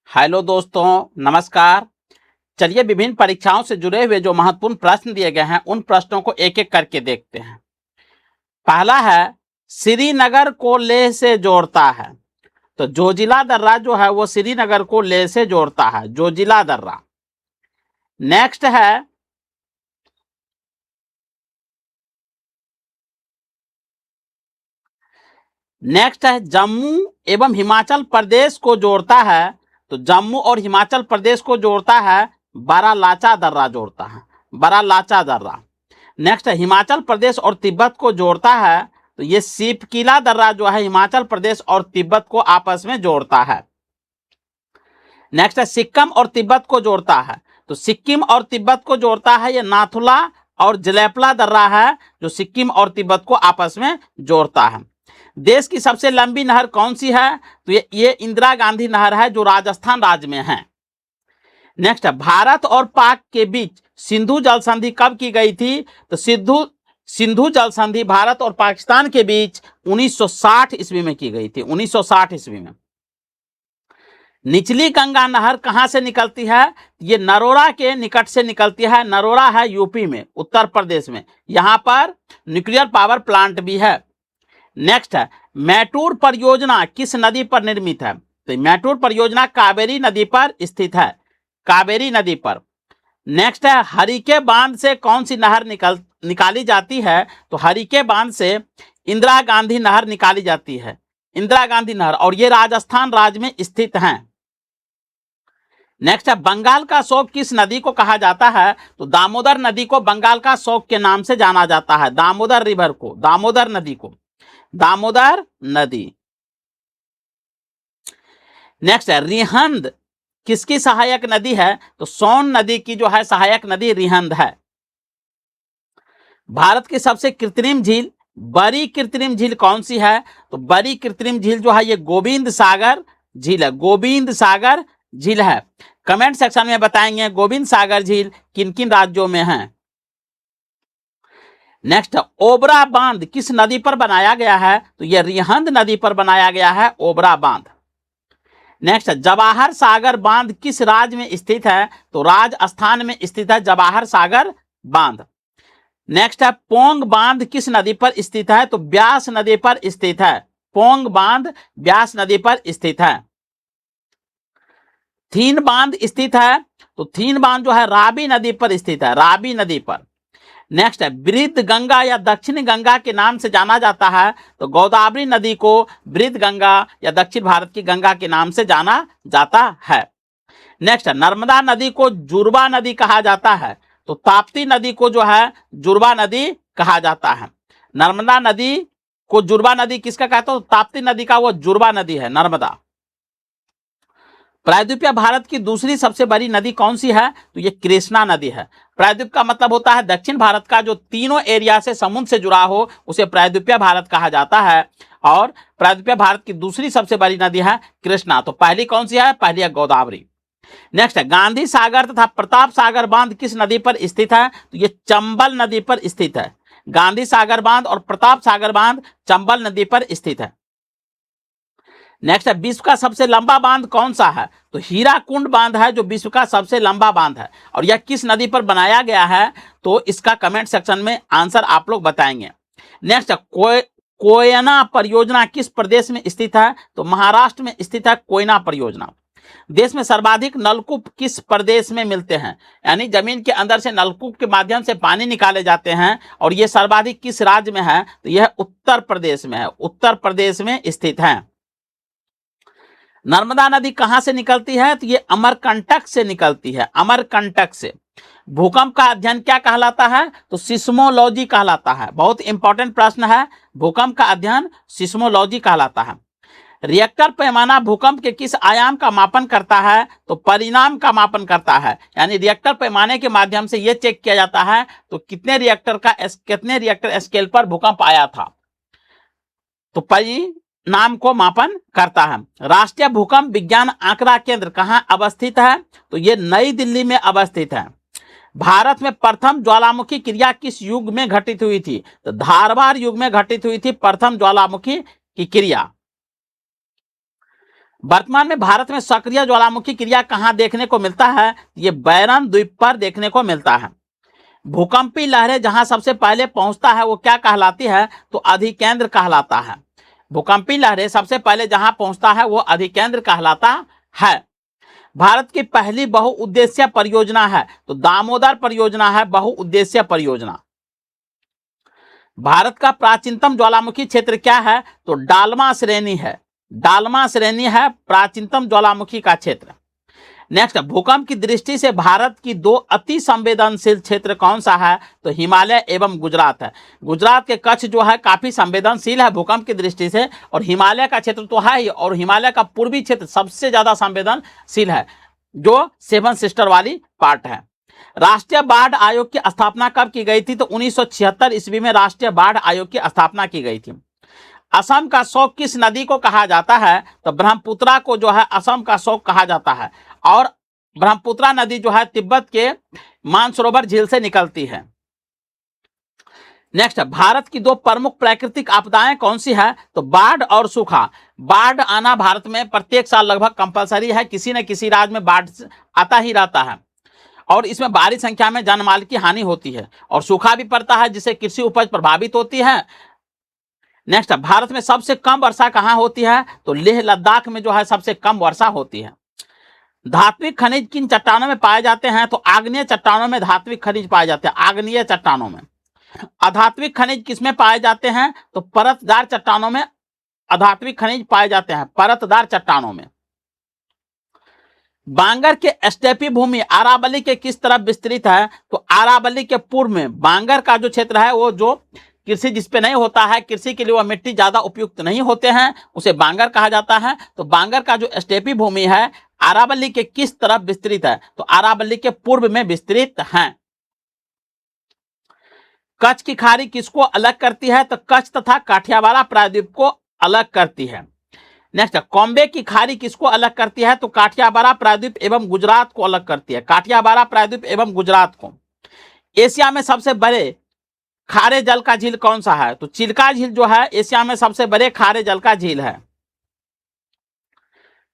Hello दोस्तों, नमस्कार। चलिए विभिन्न परीक्षाओं से जुड़े हुए जो महत्वपूर्ण प्रश्न दिए गए हैं उन प्रश्नों को एक एक करके देखते हैं। पहला है, श्रीनगर को लेह से जोड़ता है। तो जोजिला दर्रा जो है वो श्रीनगर को लेह से जोड़ता है, जोजिला दर्रा। नेक्स्ट है जम्मू एवं हिमाचल प्रदेश को जोड़ता है। तो जम्मू और हिमाचल प्रदेश को जोड़ता है बारालाचा दर्रा जोड़ता है, बारालाचा दर्रा। नेक्स्ट है हिमाचल प्रदेश और तिब्बत को जोड़ता है। तो ये सिपकिला दर्रा जो है हिमाचल प्रदेश और तिब्बत को आपस में जोड़ता है। नेक्स्ट है सिक्किम और तिब्बत को जोड़ता है। तो सिक्किम और तिब्बत को जोड़ता है ये नाथुला और जलेपला दर्रा है जो सिक्किम और तिब्बत को आपस में जोड़ता है। देश की सबसे लंबी नहर कौन सी है? तो ये इंदिरा गांधी नहर है जो राजस्थान राज्य में है। नेक्स्ट है भारत और पाक के बीच सिंधु जल संधि कब की गई थी? तो सिंधु जल संधि भारत और पाकिस्तान के बीच 1960 ईस्वी में की गई थी, 1960 ईस्वी में। निचली गंगा नहर कहां से निकलती है? ये नरोरा के निकट से निकलती है। नरोरा है यूपी में, उत्तर प्रदेश में। यहां पर न्यूक्लियर पावर प्लांट भी है। नेक्स्ट है मैटूर परियोजना किस नदी पर निर्मित है? तो मैटूर परियोजना कावेरी नदी पर स्थित है, कावेरी नदी पर। नेक्स्ट है हरिके बांध से कौन सी नहर निकाली जाती है? तो हरिके बांध से इंदिरा गांधी नहर निकाली जाती है, इंदिरा गांधी नहर, और ये राजस्थान राज्य में स्थित हैं। नेक्स्ट है बंगाल का शौक किस नदी को कहा जाता है? तो दामोदर नदी को बंगाल का शौक के नाम से जाना जाता है, दामोदर रिवर को, दामोदर नदी को, दामोदर नदी। नेक्स्ट है रिहंद किसकी सहायक नदी है? तो सोन नदी की जो है सहायक नदी रिहंद है। भारत की सबसे कृत्रिम झील, बड़ी कृत्रिम झील कौन सी है? तो बड़ी कृत्रिम झील जो है ये गोविंद सागर झील है, गोविंद सागर झील है। कमेंट सेक्शन में बताएंगे गोविंद सागर झील किन किन राज्यों में है। नेक्स्ट ओबरा बांध किस नदी पर बनाया गया है? तो यह रिहंद नदी पर बनाया गया है, ओबरा बांध। नेक्स्ट जवाहर सागर बांध किस राज्य में स्थित है? तो राजस्थान में स्थित है जवाहर सागर बांध। नेक्स्ट है पोंग बांध किस नदी पर स्थित है? तो ब्यास नदी पर स्थित है, पोंग बांध ब्यास नदी पर स्थित है। थीन बांध स्थित है, तो थीन बांध जो है रावी नदी पर स्थित है, रावी नदी पर। नेक्स्ट है वृद्ध गंगा या दक्षिण गंगा के नाम से जाना जाता है। तो गोदावरी नदी को वृद्ध गंगा या दक्षिण भारत की गंगा के नाम से जाना जाता है। नेक्स्ट है नर्मदा नदी को जुरबा नदी कहा जाता है। तो ताप्ती नदी को जो है जुरबा नदी कहा जाता है। नर्मदा नदी को जुरबा नदी किसका कहते हो? तो ताप्ती नदी का वो जुरबा नदी है, नर्मदा। प्रायद्वीपीय भारत की दूसरी सबसे बड़ी नदी कौन सी है? तो ये कृष्णा नदी है। प्रायद्वीप का मतलब होता है दक्षिण भारत का जो तीनों एरिया से समुद्र से जुड़ा हो उसे प्रायद्वीपीय भारत कहा जाता है। और प्रायद्वीपीय भारत की दूसरी सबसे बड़ी नदी है कृष्णा। तो पहली कौन सी है? पहली है गोदावरी। नेक्स्ट है गांधी सागर तथा प्रताप सागर बांध किस नदी पर स्थित है? तो ये चंबल नदी पर स्थित है। गांधी सागर बांध और प्रताप सागर बांध चंबल नदी पर स्थित है। नेक्स्ट है विश्व का सबसे लंबा बांध कौन सा है? तो हीराकुंड बांध है जो विश्व का सबसे लंबा बांध है। और यह किस नदी पर बनाया गया है? तो इसका कमेंट सेक्शन में आंसर आप लोग बताएंगे। नेक्स्ट है कोयना परियोजना किस प्रदेश में स्थित है? तो महाराष्ट्र में स्थित है कोयना परियोजना। देश में सर्वाधिक नलकूप किस प्रदेश में मिलते हैं? यानी जमीन के अंदर से नलकूप के माध्यम से पानी निकाले जाते हैं और ये सर्वाधिक किस राज्य में है? तो यह उत्तर प्रदेश में है, उत्तर प्रदेश में स्थित है। नर्मदा नदी कहां से निकलती है? तो ये अमरकंटक से निकलती है, अमरकंटक से। भूकंप का अध्ययन क्या कहलाता है? तो सिस्मोलॉजी कहलाता है। बहुत इंपॉर्टेंट प्रश्न है, भूकंप का अध्ययन सिस्मोलॉजी कहलाता है। रिएक्टर पैमाना भूकंप के किस आयाम का मापन करता है? तो परिणाम का मापन करता है। यानी रिएक्टर पैमाने के माध्यम से यह चेक किया जाता है तो कितने रिएक्टर स्केल पर भूकंप आया था, तो नाम को मापन करता है। राष्ट्रीय भूकंप विज्ञान आंकड़ा केंद्र कहां अवस्थित है? तो यह नई दिल्ली में अवस्थित है। भारत में प्रथम ज्वालामुखी क्रिया किस युग में घटित हुई थी? तो धारवाड़ युग में घटित हुई थी प्रथम ज्वालामुखी की क्रिया। वर्तमान में भारत में सक्रिय ज्वालामुखी क्रिया कहाँ देखने को मिलता है? ये बैरन द्वीप पर देखने को मिलता है। भूकंपी लहरें जहां सबसे पहले पहुंचता है वो क्या कहलाती है? तो अधिकेंद्र कहलाता है। भूकंपी लहरें सबसे पहले जहां पहुंचता है वो अधिकेंद्र कहलाता है। भारत की पहली बहुउद्देशीय परियोजना है तो दामोदर परियोजना है बहुउद्देशीय परियोजना। भारत का प्राचीनतम ज्वालामुखी क्षेत्र क्या है? तो डालमा श्रेणी है। डालमा श्रेणी है प्राचीनतम ज्वालामुखी का क्षेत्र। नेक्स्ट, भूकंप की दृष्टि से भारत की दो अति संवेदनशील क्षेत्र कौन सा है? तो हिमालय एवं गुजरात है। गुजरात के कच्छ जो है काफी संवेदनशील है भूकंप की दृष्टि से, और हिमालय का क्षेत्र तो है ही, और हिमालय का पूर्वी क्षेत्र सबसे ज्यादा संवेदनशील है जो सेवन सिस्टर वाली पार्ट है। राष्ट्रीय बाढ़ आयोग की स्थापना कब की गई थी? तो 1976 ईस्वी में राष्ट्रीय बाढ़ आयोग की स्थापना की गई थी। असम का शोक किस नदी को कहा जाता है? तो ब्रह्मपुत्रा को जो है असम का शोक कहा जाता है, और ब्रह्मपुत्रा नदी जो है तिब्बत के मानसरोवर झील से निकलती है। नेक्स्ट, भारत की दो प्रमुख प्राकृतिक आपदाएं कौन सी है? तो बाढ़ और सूखा। बाढ़ आना भारत में प्रत्येक साल लगभग कंपलसरी है, किसी न किसी राज्य में बाढ़ आता ही रहता है, और इसमें भारी संख्या में जानमाल की हानि होती है, और सूखा भी पड़ता है जिससे कृषि उपज प्रभावित होती है। नेक्स्ट, भारत में सबसे कम वर्षा कहाँ होती है? तो लेह लद्दाख में जो है सबसे कम वर्षा होती है। धात्विक खनिज किन चट्टानों में पाए जाते हैं? तो आग्नेय चट्टानों में धात्विक खनिज पाए जाते हैं, आग्नेय चट्टानों में। अधात्विक खनिज किसमें पाए जाते हैं? तो परतदार चट्टानों में अधात्विक खनिज पाए जाते हैं, परतदार चट्टानों में। बांगर के स्टेपी भूमि अरावली के किस तरफ विस्तृत है? तो अरावली के पूर्व में बांगर का जो क्षेत्र है वो जो कृषि जिसपे नहीं होता है, कृषि के लिए वह मिट्टी ज्यादा उपयुक्त नहीं होते हैं, उसे बांगर कहा जाता है। तो बांगर का जो स्टेपी भूमि है अरावली के किस तरफ विस्तृत है? तो अरावली के पूर्व में विस्तृत है। कच्छ की खाड़ी किसको अलग करती है? तो कच्छ तथा काठियावाड़ प्रायद्वीप को अलग करती है। नेक्स्ट, कॉम्बे की खाड़ी किसको अलग करती है? तो काठियावाड़ प्रायद्वीप एवं गुजरात को अलग करती है, काठियावाड़ प्रायद्वीप एवं गुजरात को। एशिया में सबसे बड़े खारे जल का झील कौन सा है? तो चिल्का झील जो है एशिया में सबसे बड़े खारे जल का झील है।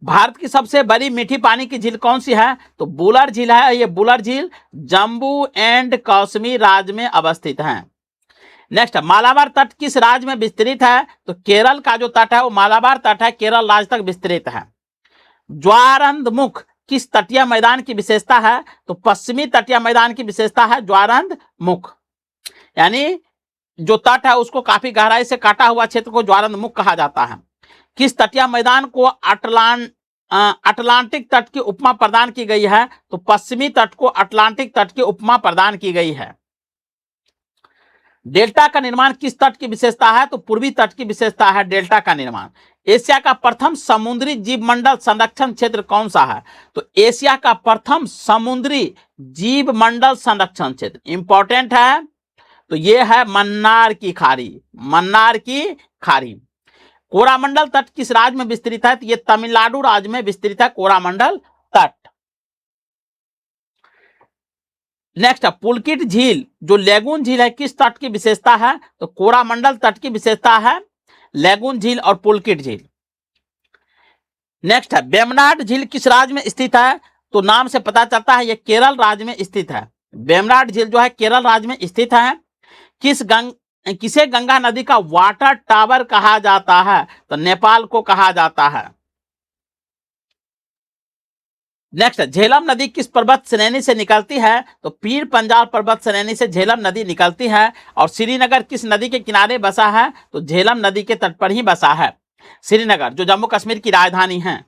भारत की सबसे बड़ी मीठी पानी की झील कौन सी है? तो बुलर झील है। ये बुलर झील जम्मू एंड कश्मीर राज्य में अवस्थित है। नेक्स्ट, मालाबार तट किस राज्य में विस्तृत है? तो केरल का जो तट है वो मालाबार तट है, केरल राज्य तक विस्तृत है। ज्वारंधमुख किस तटीय मैदान की विशेषता है? तो पश्चिमी तटीय मैदान की विशेषता है ज्वारंधमुख, यानी जो तट है उसको काफी गहराई से काटा हुआ क्षेत्र को ज्वारंधमुख कहा जाता है। किस तटीय मैदान को अटलांटिक तट की उपमा प्रदान की गई है? तो पश्चिमी तट को अटलांटिक तट की उपमा प्रदान की गई है। डेल्टा का निर्माण किस तट की विशेषता है? तो पूर्वी तट की विशेषता है डेल्टा का निर्माण। एशिया का प्रथम समुद्री जीव मंडल संरक्षण क्षेत्र कौन सा है? तो एशिया का प्रथम समुद्री जीव मंडल संरक्षण क्षेत्र इंपॉर्टेंट है, तो यह है मन्नार की खाड़ी। मन्नार की खाड़ी। कोरामंडल तट किस राज्य में विस्तृत है? तो यह तमिलनाडु राज्य में विस्तृत है कोरामंडल तट। नेक्स्ट, पुलकित झील जो लेगून झील है किस तट की विशेषता है? तो कोरामंडल तट की विशेषता है लेगून झील और पुलकित झील। नेक्स्ट है, वेम्बनाड झील किस राज्य में स्थित है? तो नाम से पता चलता है यह केरल राज्य में स्थित है। वेम्बनाड झील जो है केरल राज्य में स्थित है। किसे गंगा नदी का वाटर टावर कहा जाता है? तो नेपाल को कहा जाता है। नेक्स्ट, झेलम नदी किस पर्वत श्रेणी से निकलती है? तो पीर पंजाल पर्वत श्रेणी से झेलम नदी निकलती है। और श्रीनगर किस नदी के किनारे बसा है? तो झेलम नदी के तट पर ही बसा है श्रीनगर, जो जम्मू कश्मीर की राजधानी है।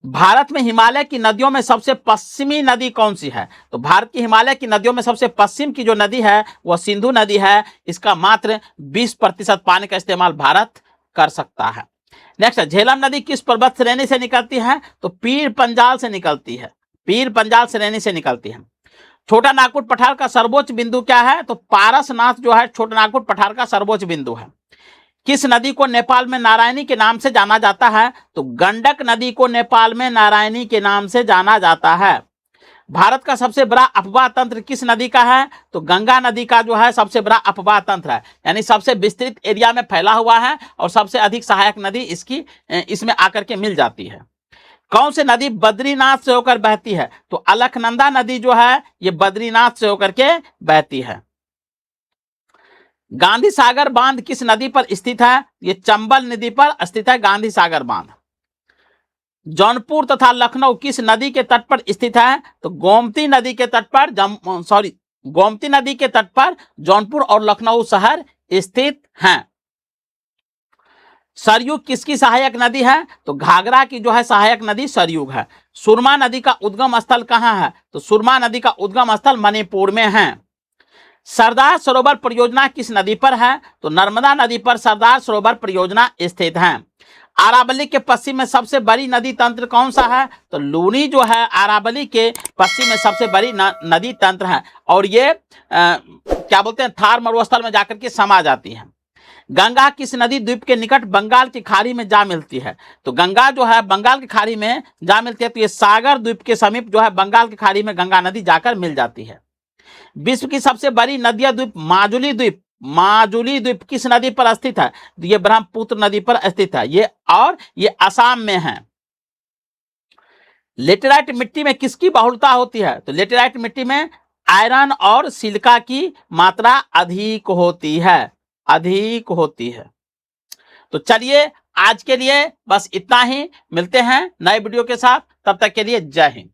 भारत में हिमालय की नदियों में सबसे पश्चिमी नदी कौन सी है? तो भारत की हिमालय की नदियों में सबसे पश्चिम की जो नदी है वह सिंधु नदी है। इसका मात्र 20% पानी का इस्तेमाल भारत कर सकता है। नेक्स्ट, झेलम नदी किस पर्वत श्रेणी से निकलती है? तो पीर पंजाल से निकलती है, पीर पंजाल श्रेणी से निकलती है। छोटा नागपुर पठार का सर्वोच्च बिंदु क्या है? तो पारसनाथ जो है छोटा नागपुर पठार का सर्वोच्च बिंदु है। किस नदी को नेपाल में नारायणी के नाम से जाना जाता है? तो गंडक नदी को नेपाल में नारायणी के नाम से जाना जाता है। भारत का सबसे बड़ा अपवाह तंत्र किस नदी का है? तो गंगा नदी का जो है सबसे बड़ा अपवाह तंत्र है, यानी सबसे विस्तृत एरिया में फैला हुआ है और सबसे अधिक सहायक नदी इसमें आकर के मिल जाती है। कौन सी नदी बद्रीनाथ से होकर बहती है? तो अलकनंदा नदी जो है ये बद्रीनाथ से होकर के बहती है। गांधी सागर बांध किस नदी पर स्थित है? ये चंबल नदी पर स्थित है गांधी सागर बांध। जौनपुर तथा लखनऊ किस नदी के तट पर स्थित है? तो गोमती नदी के तट पर गोमती नदी के तट पर जौनपुर और लखनऊ शहर स्थित हैं। सरयुग किसकी सहायक नदी है? तो घाघरा की जो है सहायक नदी सरयुग है। सुरमा नदी का उद्गम स्थल कहाँ है? तो सुरमा नदी का उद्गम स्थल मणिपुर में है। सरदार सरोवर परियोजना किस नदी पर है? तो नर्मदा नदी पर सरदार सरोवर परियोजना स्थित है। अरावली के पश्चिम में सबसे बड़ी नदी तंत्र कौन सा है? तो लूनी जो है अरावली के पश्चिम में सबसे बड़ी नदी तंत्र है और ये क्या बोलते हैं थार मरुस्थल में जाकर के समा जाती है। गंगा किस नदी द्वीप के निकट बंगाल की खाड़ी में जा मिलती है? तो गंगा जो है बंगाल की खाड़ी में जा मिलती है, तो ये सागर द्वीप के समीप जो है बंगाल की खाड़ी में गंगा नदी जाकर मिल जाती है। विश्व की सबसे बड़ी नदिया द्वीप माजुली द्वीप किस नदी पर स्थित है? तो ये ब्रह्मपुत्र नदी पर स्थित है, ये असम में है। लेटेराइट मिट्टी में किसकी बहुलता होती है? तो लेटेराइट मिट्टी में आयरन और सिलिका की मात्रा अधिक होती है। तो चलिए आज के लिए बस इतना ही, मिलते हैं नए वीडियो के साथ, तब तक के लिए जय हिंद।